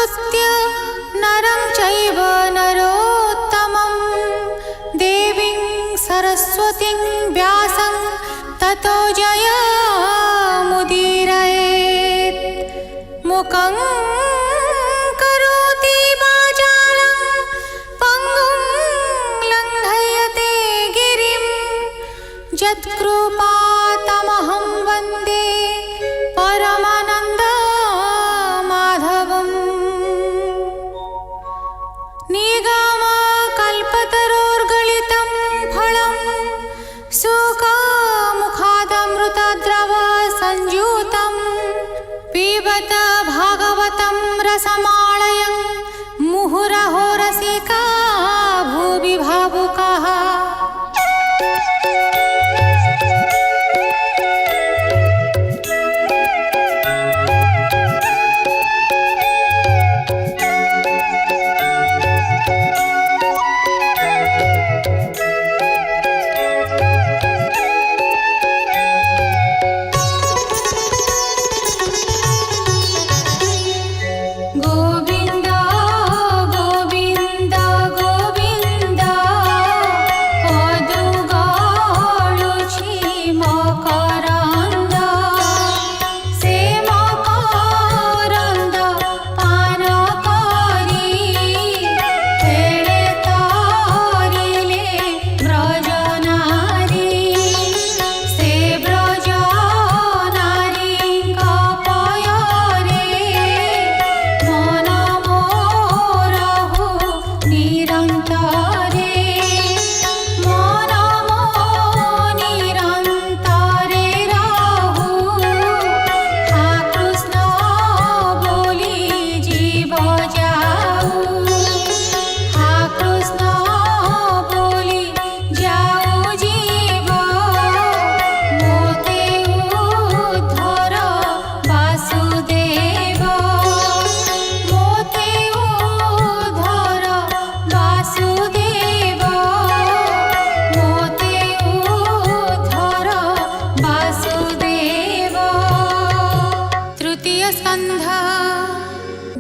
नमस्कृत्य नरं चैव नरोत्तमं देवीं सरस्वतीं व्यासं ततो जयमुदीरयेत्। मुखं करोति वाचालं पङ्गुं लङ्घयते गिरिं यत्कृपातमहं वन्दे परमानन्दमाधवम्। निगमकल्पतरोर्गलितं फलं सुखमुखादमृतद्रवसंयुतं पिबत भागवतं रसमालयं मुहुरहो रसिका भुवि भावुकाः।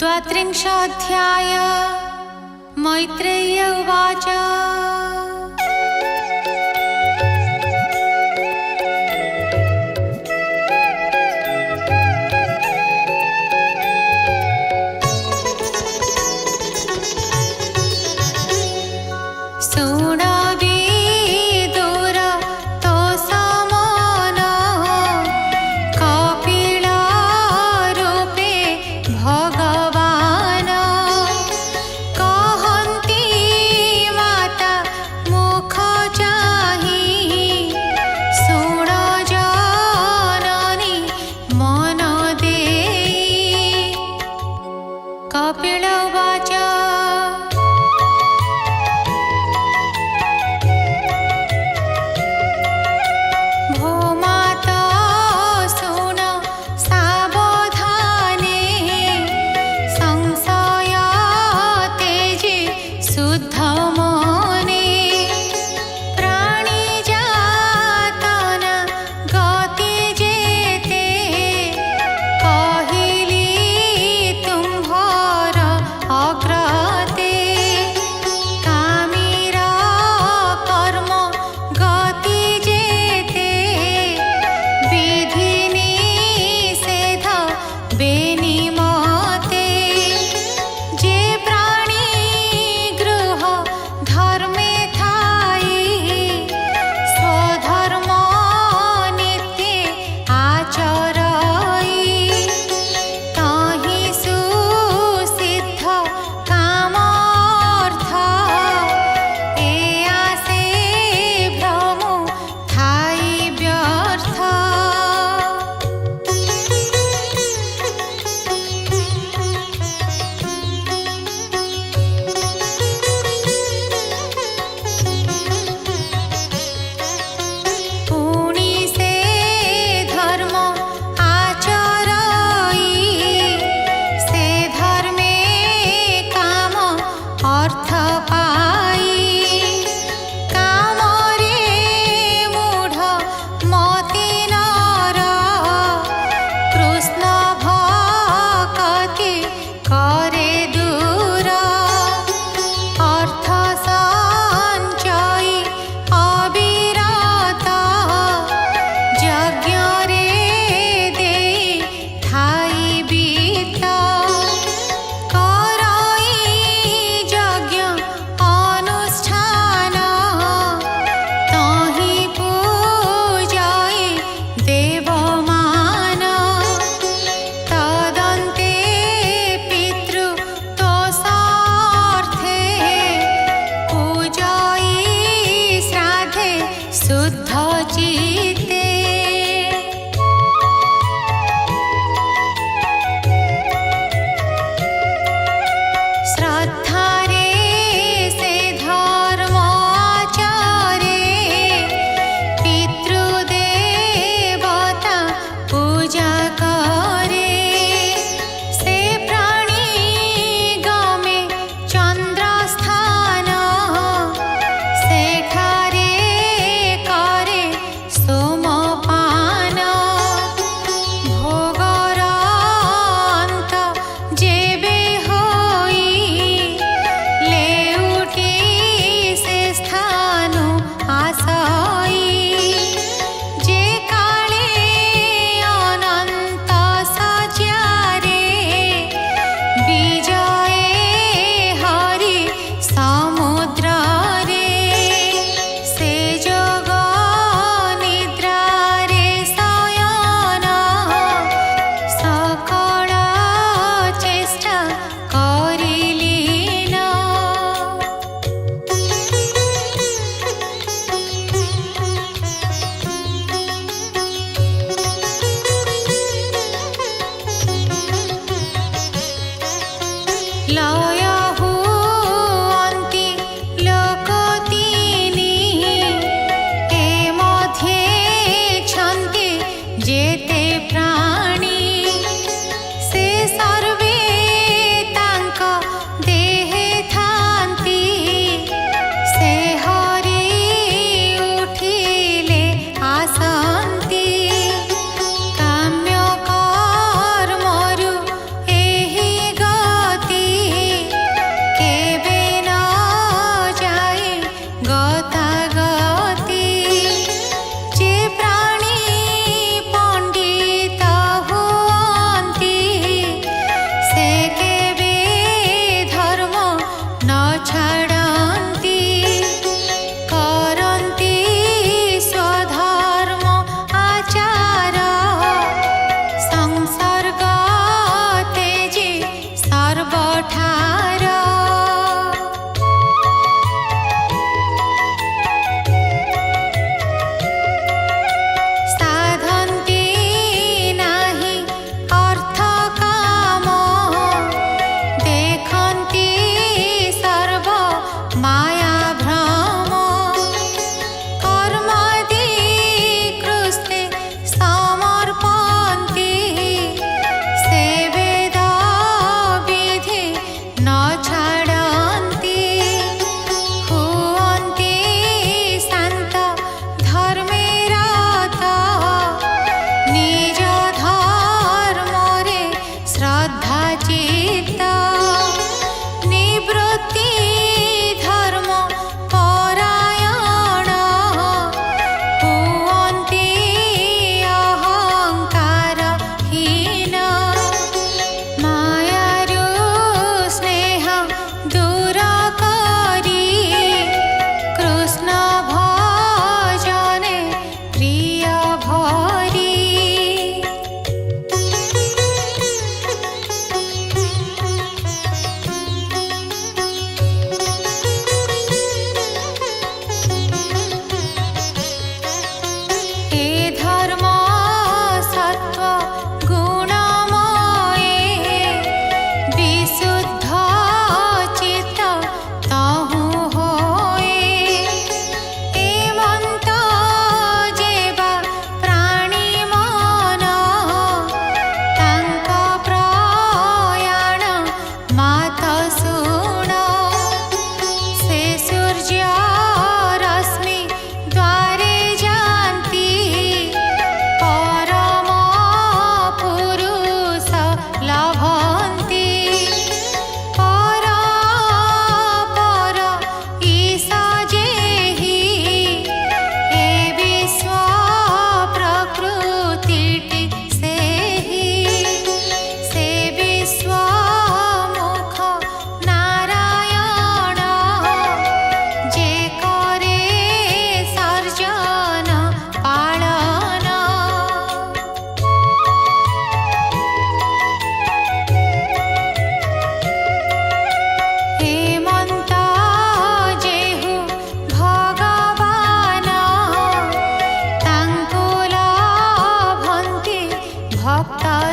द्वात्रिंशोऽध्याय। मैत्रेय्य उवाच। कपिल उवाच। भो माता शृण सावधाने संशयाते जे शुद्धमने प्राणिजातन गति जेते कहिली तुम्भर अग्र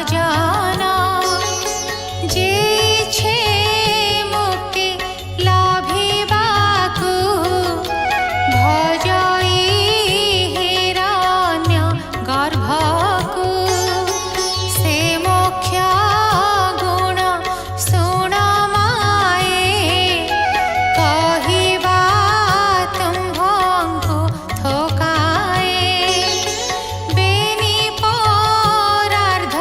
भजना जे इच्छे मुक्ति लाभिबाकु भजई हिरण्य गर्भकु से मोक्ष गुण सुण माये कहिबा तुम्भंकु थोकाए बेनी परार्ध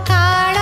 काल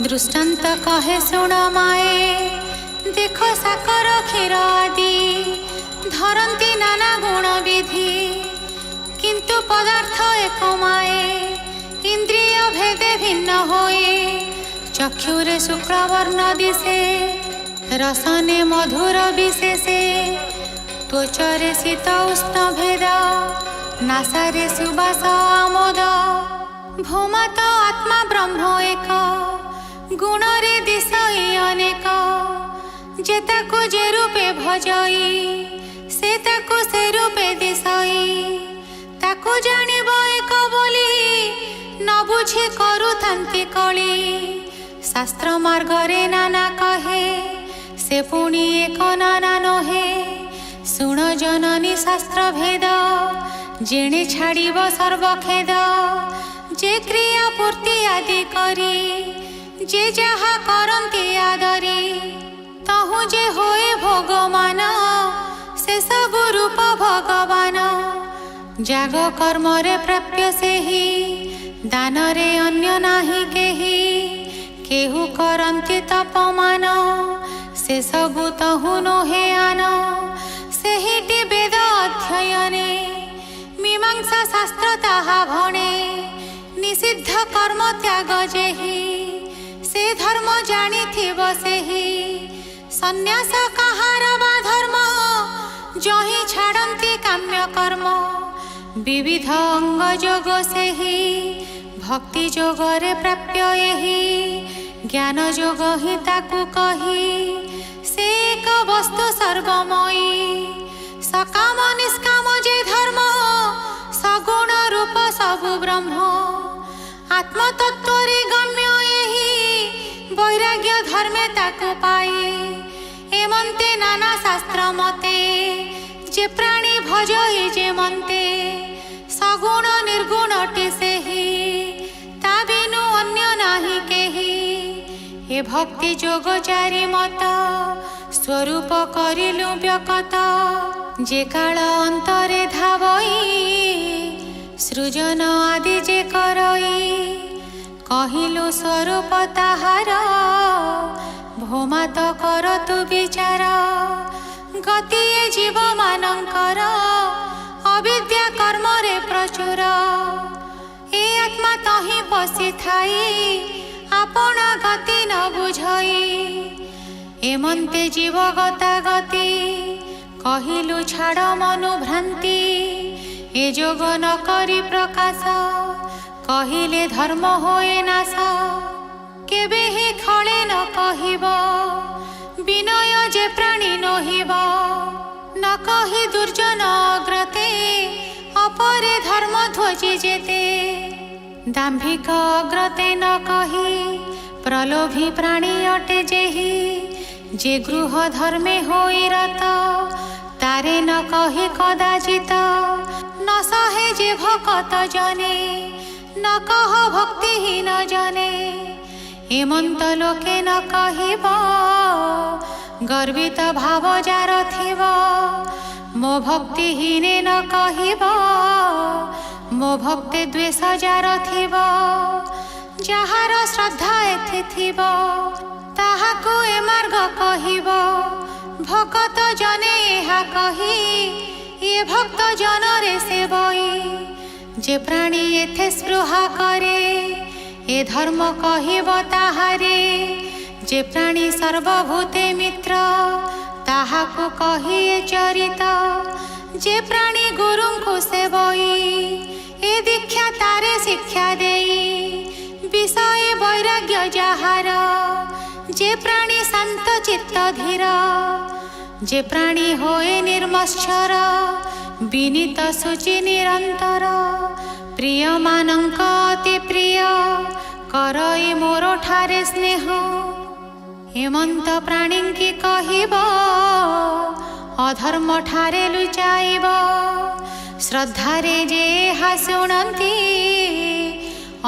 दृष्टांत कहे शुण माए देख साकर क्षीर आदि धरती नाना गुण विधि किंतु पदार्थ एक माए इंद्रिय भेदे भिन्न होए चक्षुरे शुक्रवर्ण दिशे रसने मधुर विशेषे त्वचरे शीत उष्ण भेद नासारे सुबास आमोद भूमत आत्मा ब्रह्म एक गुणरे दिशई अनेक जेताकु जे रूपे भजई से ताकु से रूपे दिशई ताकु जानिब एक बोली न बुझी करुथांती कली शास्त्र मार्गरे नाना कहे से पुणी एक नाना नहे शुण जननी शास्त्र भेद जेणे छाड़िब सर्वखेद जे क्रिया पूर्ति आदि करी जे जहा करंती आदरी तहु जे होए भगवान से सब रूप भगवान जाग कर्मरे प्राप्य से ही दानरे अन्य नाही केही केहू करंती तपमान से सबु तहु नोहे आन सेहिटी वेद अध्ययने मीमांसा शास्त्र ताहा भणे निषिद्ध कर्म त्याग जेहि से धर्म जानिथिब सेहि सन्यास कहार बा धर्म जहि छाड़ंती काम्य कर्म विविध अंग जोग सेहि भक्ति जोगरे प्राप्य एहि ज्ञान जोग ही ताकु कही से एक वस्तु सर्वमयी सकाम निष्काम जे धर्म सगुण रूप सबु ब्रह्म आत्मतत्वरे गम्य एहि वैराग्य धर्मे ताकु पाई एमंते नाना शास्त्र मते जे प्राणी भजई जे मन्ते सगुण निर्गुणटी सेहि ता बिनु अन्य नाही केहि ए भक्ति जोग चारि मत स्वरूप करिलु व्यकत जे काल अंतरे धावई सृजन आदि जे करई कहिलु स्वरूप ताहार भूमात कर तु विचार गति जीव मानंकर अविद्या कर्मरे प्रचुर ए आत्मा तहि पशि थाई आपण गति न बुझई एमंते जीव गता गति कहिलु छाड़ मनु भ्रांति ए जोग न करी प्रकाश कहिले धर्म होए नाश केबे ही खळे न कहिब विनय जे प्राणी नहिब न कहि दुर्जन अग्रते अपरे धर्म ध्वजी जेते दाम्भिक अग्रते न कहि प्रलोभी प्राणी अटे जेहि जे गृह धर्मे होई रत तारे न कहि कदाचित न सहे जे भकत जने न कह भक्तिहीन जने हेमंत लोके न कहिब गर्वित भाव जार थिब मो भक्तिहीने न कहिब मो भक्ति द्वेष जार थिब जहार श्रद्धा एथि थिब ताहाकु ए मार्ग कहिब भकत जने एहा कही ए भक्त जनरे सेवई जे प्राणी एथे स्पृहा करे ए धर्म कहिब ताहारे जे प्राणी सर्वभूते मित्र ताहाकु कहि ए चरित जे प्राणी गुरुंकु सेवई ए दीक्षा तारे शिक्षा देई विषय वैराग्य जहार जे प्राणी शांत चित्त धीर जे प्राणी होए निर्मत्सर विनीत शुचि निरंतर प्रिय मानंक अति प्रिय करई मोर ठारे स्नेह हेमंत प्राणी की कहिब अधर्म ठारे लुचाइब श्रद्धारे जे हा शुणंती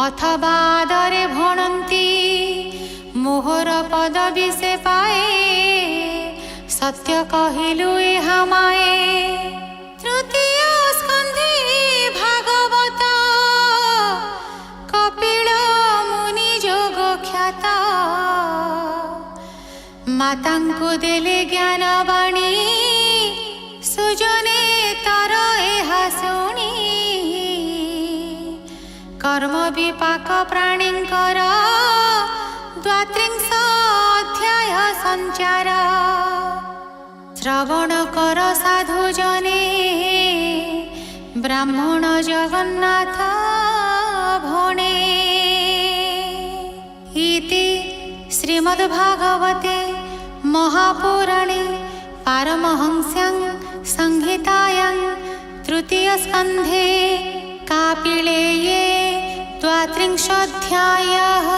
अथवा आदरे भणंती मोहर पदवी से पाए सत्य कहिलु एहा माए तृतीय स्कंधे भागवत कपिल मुनि जोग ख्याता ମାତାଙ୍କୁ ଦେଲେ ଜ୍ଞାନବାଣୀ ସୁଜନେ ତର ଏହା ଶୁଣି କର୍ମ ବିପାକ ପ୍ରାଣୀଙ୍କର ଦ୍ୱାତ୍ରିଂଶ ଅଧ୍ୟାୟ ସଞ୍ଚାର ଶ୍ରବଣ କର ସାଧୁ ଜନେ ବ୍ରାହ୍ମଣ ଜଗନ୍ନାଥ ଭଣେ। ଇତି ଶ୍ରୀମଦ୍ଭାଗବତେ महापुराणे पारमहंस्यां संहितायां तृतीयस्कन्धे कापिलेये द्वात्रिंशोऽध्यायः।